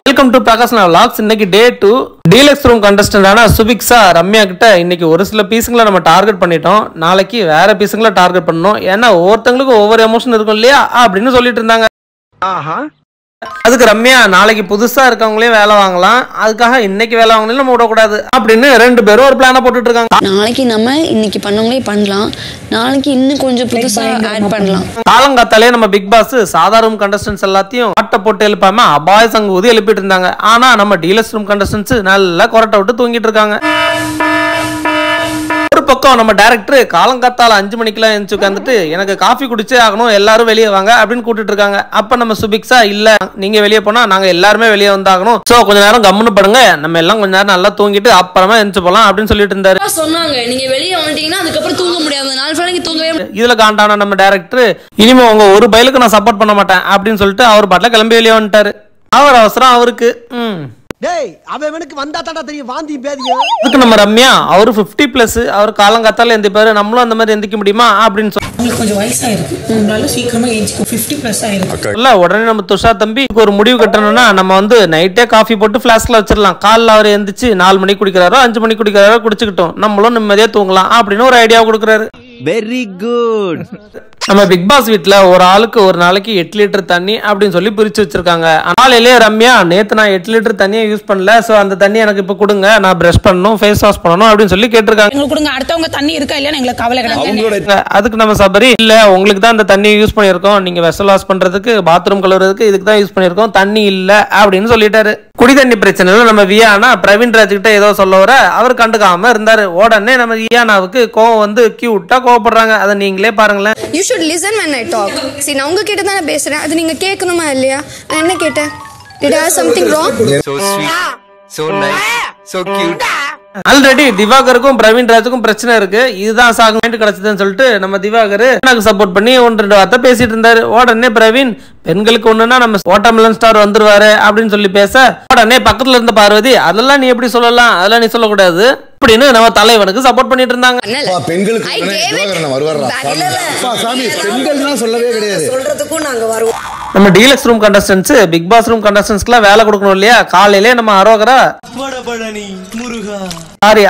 Welcome to பிரகாஷ்னா vlogs. இன்னைக்கு day 2 deluxe room கண்டஸ்டன்டான சுபிக்ஷா ரம்யா கிட்ட இன்னைக்கு ஒரு சில பீஸுங்களை நம்ம டார்கெட் பண்ணிட்டோம். நாளைக்கு வேற பீஸுங்களை டார்கெட் பண்ணணும். ஏன்னா ஒவ்வொருத்தங்களுக்கும் ஒவ்வொரு எமோஷன் இருக்கும் இல்லையா அப்படின்னு சொல்லிட்டு இருந்தாங்க. அதுக்கு ரம்யா நாளைக்கு புதுசா இருக்கவங்களே வேலை வாங்கலாம், அதுக்காக இன்னைக்கு வேலை வாங்கலாம் நம்ம விடக்கூடாது அப்படின்னு ரெண்டு பேரும் ஒரு பிளான போட்டுட்டு இருக்காங்க. நாளைக்கு நம்ம இன்னைக்கு பண்ணவங்களே பண்ணலாம், நாளைக்கு இன்னும் கொஞ்சம் புதுசா ஆட் பண்ணலாம். காலங்காத்தாலே நம்ம பிக் பாஸ் சாதாரண ரூம் கண்டஸ்டன்ஸ் எல்லாத்தையும் ஆட்ட போட்டு எழுப்பாம அபாய சங்கூதி எழுப்பிட்டு இருந்தாங்க. ஆனா நம்ம டீலக்ஸ் ரூம் கண்டஸ்டன்ஸ் நல்லா கொரட்டை விட்டு தூங்கிட்டு இருக்காங்க. ஒரு பக்கம் நம்ம டைரக்டர் காலங்காத்தால 5 மணிக்கெல்லாம் எழுந்து உட்காந்துட்டு எனக்கு காஃபி குடிச்சே ஆகணும், எல்லாரும் வெளியே வாங்க அப்படின்னு கூட்டிட்டு இருக்காங்க. அப்ப நம்ம சுபிக்ஷா இல்ல நீங்க வெளியே போனா நாங்க எல்லாருமே வெளியே வந்தாகணும், சோ கொஞ்ச நேரம் கம்முன்னு படுங்க, நம்ம எல்லாம் கொஞ்ச நேரம் நல்லா தூங்கிட்டு அப்புறமா எழுந்து போலாம் அப்படின்னு சொல்லிட்டு இருந்தாரு. சொன்னாங்க நீங்க வெளியே வந்துட்டீங்கன்னா அதுக்கப்புறம் தூங்க முடியாது, நாள் ஃபுல்லா நீங்க தூங்கவே முடியாது. இதுல காண்டான நம்ம டைரக்டர் இனிமே உங்க ஒரு பைலுக்கு நான் சப்போர்ட் பண்ண மாட்டேன் அப்படின்னு சொல்லிட்டு அவர் பாட்டுல கிளம்பி வெளியே வந்துட்டாரு. அவர் அவசரம் அவருக்கு. டேய் அவனுக்கு வந்தா தான்டா தெரியும் வாந்தி பேதியும். அதுக்கு நம்ம ரம்யா அவர் 50+ அவர் காலங்காத்தால எந்திப்பாரு, நம்மளும் அந்த மாதிரி எந்திக்க முடியுமா அப்படின்னு சொல்லி கொஞ்சம் வயசா இருக்கு, உங்களால சீக்கிரமா ஏஞ்சிக்கும், 50+ ஆயிருக்கு. இல்ல உடனே நம்ம துஷார் தம்பி ஒரு முடிவு கட்டணும்னா நம்ம வந்து நைட்டே காஃபி போட்டு ஃபிளாஸ்க்ல வச்சிடலாம், காலைல அவர் எந்திரிச்சு 4 மணிக்கு குடிக்கிறாரோ 5 மணிக்கு குடிக்கிறாரோ குடிச்சுக்கிட்டோம், நம்மளும் நிம்மதியா தூங்கலாம் அப்படின்னு ஒரு ஐடியா கொடுக்குறாரு. Very good. நம்ம பிக் பாஸ் வீட்ல ஒரு ஆளுக்கு ஒரு நாளைக்கு 8 லிட்டர் தண்ணி அப்படின்னு சொல்லி பிரிச்சு வச்சிருக்காங்க. காலையிலே ரம்யா நேத்து நான் 8 லிட்டர் தண்ணியை யூஸ் பண்ணல, சோ அந்த தண்ணி எனக்கு இப்ப கொடுங்க, நான் பிரஷ் பண்ணணும் ஃபேஸ் வாஷ் பண்ணணும் அப்படின்னு சொல்லி கேட்டிருக்காங்க. எங்களுக்கு கொடுங்க, அடுத்தவங்க தண்ணி இருக்கா இல்லையா எங்களுக்கு கவலை கிடையாது. அதுக்கு நம்ம சபரி இல்ல உங்களுக்கு தான் அந்த தண்ணியை யூஸ் பண்ணிருக்கோம், நீங்க வெசல் வாஷ் பண்றதுக்கு பாத்ரூம் கழுவுறதுக்கு இதுக்கு தான் யூஸ் பண்ணிருக்கோம், தண்ணி இல்ல அப்படின்னு சொல்லிட்டாரு. குடி தண்ணி பிரச்சனை நம்ம வியானா பிரவீன் ராஜ் கிட்ட ஏதோ சொல்ல வர அவர் கண்டுக்காம இருந்தாரு. உடனே நம்ம வியானாவுக்கு கோவம் வந்து கியூட்டா கோவப்படுறாங்க. அதை நீங்களே பாருங்களேன். You should listen when I talk. See, நான் உங்ககிட்ட தானே பேசுறேன், அது நீங்க கேட்கணுமா இல்லையா? நான் என்ன கேட்டேன்? Did I have something wrong? So sweet, so nice, so cute. Already திவாகருக்கும் பிரவீன் ராஜுக்கும் பிரச்சனை இருக்கு, இதுதான் சாகுமெண்ட் கிடைச்சதுன்னு சொல்லிட்டு நம்ம திவாகர் எனக்கு சப்போர்ட் பண்ணி 1-2 வார்த்தை பேசிட்டு இருந்தாரு. உடனே பிரவீன் பெண்களுக்கு ஒண்ணுன்னா நம்ம வாட்டர்மெலன் ஸ்டார் வந்துருவாரு அப்படின்னு சொல்லி பேச உடனே பக்கத்துல இருந்த பார்வதி அதெல்லாம் நீ எப்படி சொல்லலாம், அதெல்லாம் நீ சொல்லக்கூடாது அப்படின்னு நம்ம தலைவனுக்கு சப்போர்ட் பண்ணிட்டு இருந்தாங்க. நம்ம deluxe room contestants Bigg Boss room கண்டஸ்டன்ஸ்க்குலாம் வேலை கொடுக்கணும் இல்லையா, காலையிலே நம்ம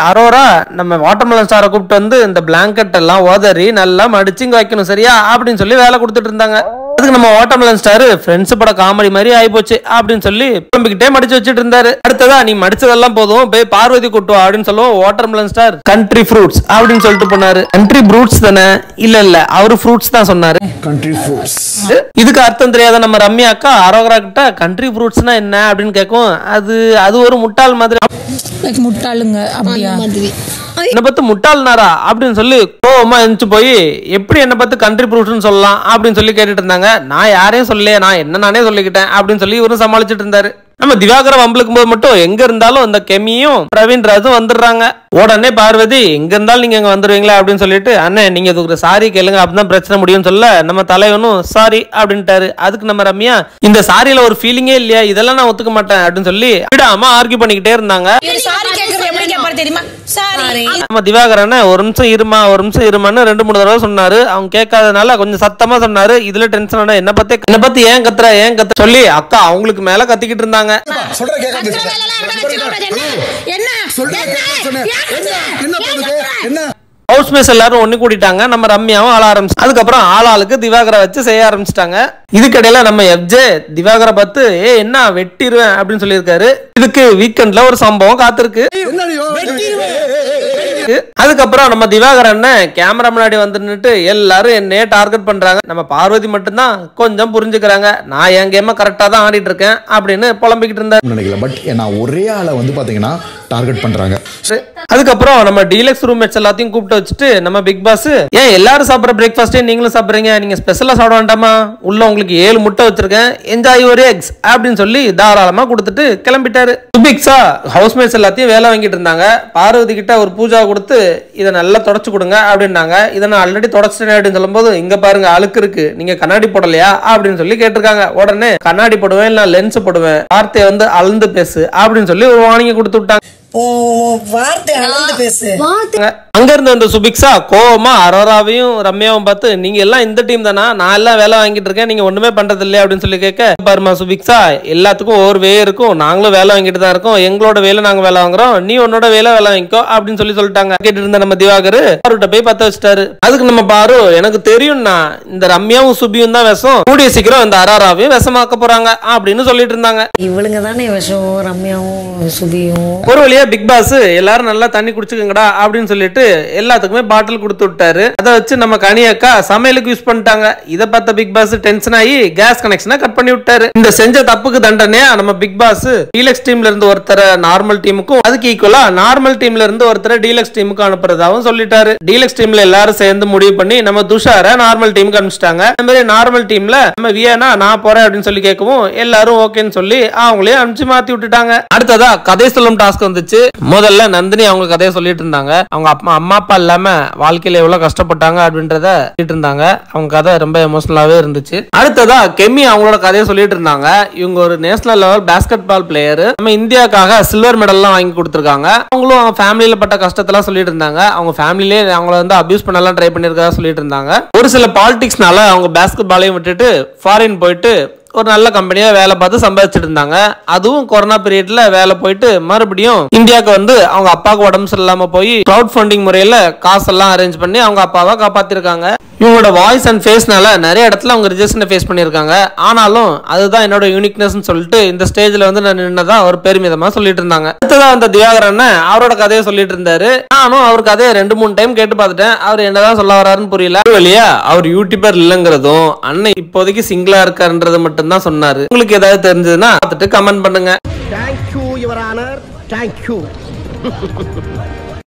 அரோரா நம்ம வாட்டர்மெலன் ஸ்டாரை கூப்பிட்டு வந்து இந்த பிளாங்கெட் எல்லாம் உதறி நல்லா மடிச்சு இங்க வைக்கணும் சரியா அப்படின்னு சொல்லி வேலை கொடுத்துட்டு இருந்தாங்க. அதுக்கு நம்ம வாட்டர்மெலன் ஸ்டார் ஃப்ரெண்ட்ஸ் பட காமெடி மாதிரி ஆயி போச்சு அப்படின்னு சொல்லி புலம்பிக்கிட்டே மடிச்சு வச்சிட்டு இருந்தாரு. அடுத்ததா நீ மடிச்சதெல்லாம் போதும் போய் பார்வதி கூட்டுவா அப்படின்னு சொல்லுவோம். வாட்டர்மெலன் ஸ்டார் கண்ட்ரி ஃப்ரூட்ஸ் அப்படின்னு சொல்லிட்டு போனாரு. கண்ட்ரி ஃப்ரூட்ஸ் தானே? இல்ல அவரு ஃப்ரூட்ஸ் தான் சொன்னாரு. Country fruits. இதுக்கு அர்த்தம் தெரியாத நம்ம ரம்யா அக்கா அரோகரா கிட்ட கண்ட்ரி ஃப்ரூட்ஸ்னா என்ன அப்படின்னு கேட்கும். அது ஒரு முட்டாள் மாதிரி. முட்டாளுங்க அப்படியா என்ன பார்த்து முட்டாள்னாரா அப்படின்னு சொல்லி கோவமா எழுந்து போய் எப்படி என்ன பார்த்து கண்ட்ரி ஃப்ரூட்ஸ்னு சொல்லலாம் அப்படின்னு சொல்லி கேட்டுட்டு இருந்தாங்க. நான் யாரையும் சொல்லலையே, நான் என்ன நானே சொல்லிக்கிட்டேன் அப்படின்னு சொல்லி இவரும் சமாளிச்சுட்டு இருந்தாரு. நம்ம திவாகரம் வம்பளுக்கும் போது மட்டும் எங்க இருந்தாலும் இந்த கெமியும் பிரவீன் ராஜும் வந்துடுறாங்க. உடனே பார்வதி எங்க இருந்தாலும் நீங்க எங்க வந்துருவீங்களா அப்படின்னு சொல்லிட்டு அண்ணே நீங்க இதுக்கு சாரி கேளுங்க அப்படிதான் பிரச்சனை முடியும்னு சொல்ல நம்ம தலைவனும் சாரி அப்படின்ட்டாரு. அதுக்கு நம்ம ரம்யா இந்த சாரியில ஒரு ஃபீலிங்கே இல்லையா, இதெல்லாம் நான் ஒத்துக்க மாட்டேன் அப்படின்னு சொல்லி விடாம ஆர்கியூ பண்ணிக்கிட்டே இருந்தாங்க. நம்ம திவாகரன் ஒரு நிமிஷம் இருமான்னு 2-3 தடவை சொன்னாரு. அவங்க கேட்காதனால கொஞ்சம் சத்தமா சொன்னாரு. இதுல டென்ஷன் என்ன பத்தி ஏன் கத்துற சொல்லி அக்கா அவங்களுக்கு மேல கத்திக்கிட்டு இருந்தாங்க. ஹவுஸ்மேட்ஸ் எல்லாரும் ஒண்ணு கூட்டிட்டாங்க. நம்ம ரம்யாவும் ஆள ஆரம்பிச்சு அதுக்கப்புறம் ஆளாளுக்கு திவாகரை வச்சு செய்ய ஆரம்பிச்சிட்டாங்க. இதுக்கடையில நம்ம எஃப்ஜே திவாகரை பார்த்து என்ன வெட்டிடுவேன் அப்படின்னு சொல்லியிருக்காரு. இதுக்கு வீக்கெண்ட்ல ஒரு சம்பவம் காத்திருக்கு. அதுக்கப்புறம் நம்ம திவாகரன் கேமரா முன்னாடி வந்து எல்லாரும் என்னையே டார்கெட் பண்றாங்க. நம்ம பார்வதி மட்டும்தான் கொஞ்சம் புரிஞ்சுக்கிறாங்க, நான் என் கேம கரெக்டா தான் ஆடிட்டு இருக்கேன் அப்படின்னு புலம்பிக்கிட்டு இருந்தாரு. நினைக்கல பட் நான் ஒரே ஆளை வந்து பாத்தீங்கன்னா டார்கெட் பண்றாங்க. அதுக்கப்புறம் நம்ம டீலக்ஸ் ரூம்மேட்ஸ் எல்லாத்தையும் கூப்பிட்டு வச்சுட்டு நம்ம பிக் பாஸ் ஏன் எல்லாரும் சாப்பிட்ற பிரேக்ஃபாஸ்டே நீங்களும் சாப்பிடுறீங்க, நீங்க ஸ்பெஷலா சாப்பிட வேண்டாமா, உள்ள உங்களுக்கு 7 முட்டை வச்சிருக்கேன், என்ஜாய் யுவர் எக்ஸ் அப்படின்னு சொல்லி தாராளமா கொடுத்துட்டு கிளம்பிட்டாரு. சுபிக்ஷா ஹவுஸ்மேட்ஸ் எல்லாத்தையும் வேலை வாங்கிட்டு இருந்தாங்க. பார்வதி கிட்ட ஒரு பூஜா கொடுத்து இதை நல்லா தொடச்சு கொடுங்க அப்படின்னாங்க. இதை நான் ஆல்ரெடி தொடச்சிட்டேன் அப்படின்னு சொல்லும்போது இங்க பாருங்க அழுக்கு இருக்கு, நீங்க கண்ணாடி போடலையா அப்படின்னு சொல்லி கேட்டிருக்காங்க. உடனே கண்ணாடி போடுவேன் இல்ல லென்ஸ் போடுவேன், வார்த்தையை வந்து அளந்து பேசு அப்படின்னு சொல்லி ஒரு வார்னிங் கொடுத்து விட்டாங்க. வார்த்தை அளந்து பேசு. அங்க இருந்து வந்த சுபிக்ஷா கோவமா அரோராவையும் ரம்யாவும் பார்த்து நீங்க எல்லாம் இந்த டீம் தானா, நான் எல்லாம் வேலை வாங்கிட்டு இருக்கேன், நீங்க ஒண்ணுமே பண்றது இல்லையா அப்படின்னு சொல்லி கேட்க, பாருமா சுபிக்ஷா எல்லாத்துக்கும் ஒவ்வொரு வே இருக்கும், நாங்களும் வேலை வாங்கிட்டு தான் இருக்கோம், எங்களோட வேலை நாங்க வேலை வாங்குறோம், நீ உன்னோட வேலை வாங்கிக்கோ அப்படின்னு சொல்லிட்டாங்க. கேட்டு இருந்த நம்ம திவாகர் அவர்கிட்ட போய் பத்த வச்சுட்டாரு. அதுக்கு நம்ம பாரு எனக்கு தெரியும்னா இந்த ரம்யாவும் சுபியும் தான் விஷம், கூடிய சீக்கிரம் இந்த அரோராவையும் விஷமாக்க போறாங்க அப்படின்னு சொல்லிட்டு இருந்தாங்க. இவளுங்க தானே விஷம், ரம்யாவும் சுபியும். ஒரு வழியா பிக் பாஸ் எல்லாரும் நல்லா தண்ணி குடிச்சுக்கங்கடா அப்படின்னு சொல்லிட்டு எல்லாத்துக்குமே பாட்டில் கொடுத்து விட்டாரு. அதை வச்சு நம்ம கனி அக்கா சமையலுக்கு யூஸ் பண்ணிட்டாங்க. இதை பார்த்த பிக் பாஸ் டென்ஷன் ஆகி கேஸ் கனெக்ஷனை கட் பண்ணி விட்டாரு. இந்த செஞ்ச தப்புக்கு தண்டனையா நம்ம பிக் பாஸ் டீலக்ஸ் டீம்ல இருந்து ஒருத்தர நார்மல் டீமுக்கும் அதுக்கு ஈக்குவலா நார்மல் டீம்ல இருந்து ஒருத்தர டீலக்ஸ் டீமுக்கு அனுப்புறதாவும் சொல்லிட்டாரு. டீலக்ஸ் டீம்ல எல்லாரும் சேர்ந்து முடிவு பண்ணி நம்ம துஷார நார்மல் டீமுக்கு அனுப்பிச்சிட்டாங்க. அந்த மாதிரி நார்மல் டீம்ல நம்ம வியானா நான் போறேன் அப்படின்னு சொல்லி கேட்கவும் எல்லாரும் ஓகேன்னு சொல்லி அவங்களே அனுப்பிச்சு மாத்தி விட்டுட்டாங்க. அடுத்ததா கதை சொல்லும் டாஸ்க் வந்துச்சு. முதல்ல நந்தினி அவங்க கதையை சொல்லிட்டு இருந்தாங்க. அவங்க அம்மா அப்பா இல்லாம வாழ்க்கையில எவ்வளவு கஷ்டப்பட்டாங்க அப்படின்றத சொல்லிட்டு இருந்தாங்க. அவங்க கதை ரொம்ப எமோஷனலாவே இருந்துச்சு. அடுத்ததா கெமி அவங்களோட கதையை சொல்லிட்டு இருந்தாங்க. இவங்க ஒரு national level basketball player, நம்ம இந்தியாக்காக சில்வர் மெடல் எல்லாம் வாங்கி கொடுத்திருக்காங்க. அவங்களும் அவங்க ஃபேமிலியில பட்ட கஷ்டத்தெல்லாம் சொல்லிட்டு இருந்தாங்க. அவங்க ஃபேமிலியே அவங்கள வந்து அபியூஸ் பண்ணலாம் ட்ரை பண்ணிருக்கதா சொல்லிட்டு இருந்தாங்க. ஒரு சில பாலிடிக்ஸ்னால அவங்க பாஸ்கெட் பாலையும் விட்டுட்டு ஃபாரின் போயிட்டு ஒரு நல்ல கம்பெனியா வேலை பார்த்து சம்பாதிச்சிட்டு இருந்தாங்க. அதுவும் கொரோனா பீரியட்ல வேலை போயிட்டு மறுபடியும் இந்தியாவுக்கு வந்து அவங்க அப்பாவுக்கு உடம்பு சரியில்லாம போய் கிரவுட் ஃபண்டிங் முறையில காசெல்லாம் அரேஞ்ச் பண்ணி அவங்க அப்பாவை காப்பாத்திருக்காங்க. இவங்களோட வாய்ஸ் அண்ட் ஃபேஸ்னால நிறைய இடத்துல அவங்க ரிஜெக்ஷனை ஃபேஸ் பண்ணிருக்காங்க. ஆனாலும் அதுதான் என்னோட யூனிக்னஸ் சொல்லிட்டு இந்த ஸ்டேஜ்ல வந்து நான் நின்னதா ஒரு பெருமிதமா சொல்லிட்டு இருந்தாங்க. அடுத்ததான் அந்த திவாகரன் அவரோட கதையை சொல்லிட்டு இருந்தாரு. நானும் அவர் கதையை 2-3 டைம் கேட்டு பார்த்துட்டேன். அவர் என்னதான் சொல்ல வராருன்னு புரியல. வழியா அவர் யூடியூபர் இல்லங்கிறதும் அண்ணன் இப்போதைக்கு சிங்கிளா இருக்காருன்றது மட்டும் தான் சொன்னாரு. உங்களுக்கு ஏதாவது தெரிஞ்சதுன்னா பார்த்துட்டு கமெண்ட் பண்ணுங்க. Thank you your honour, thank you.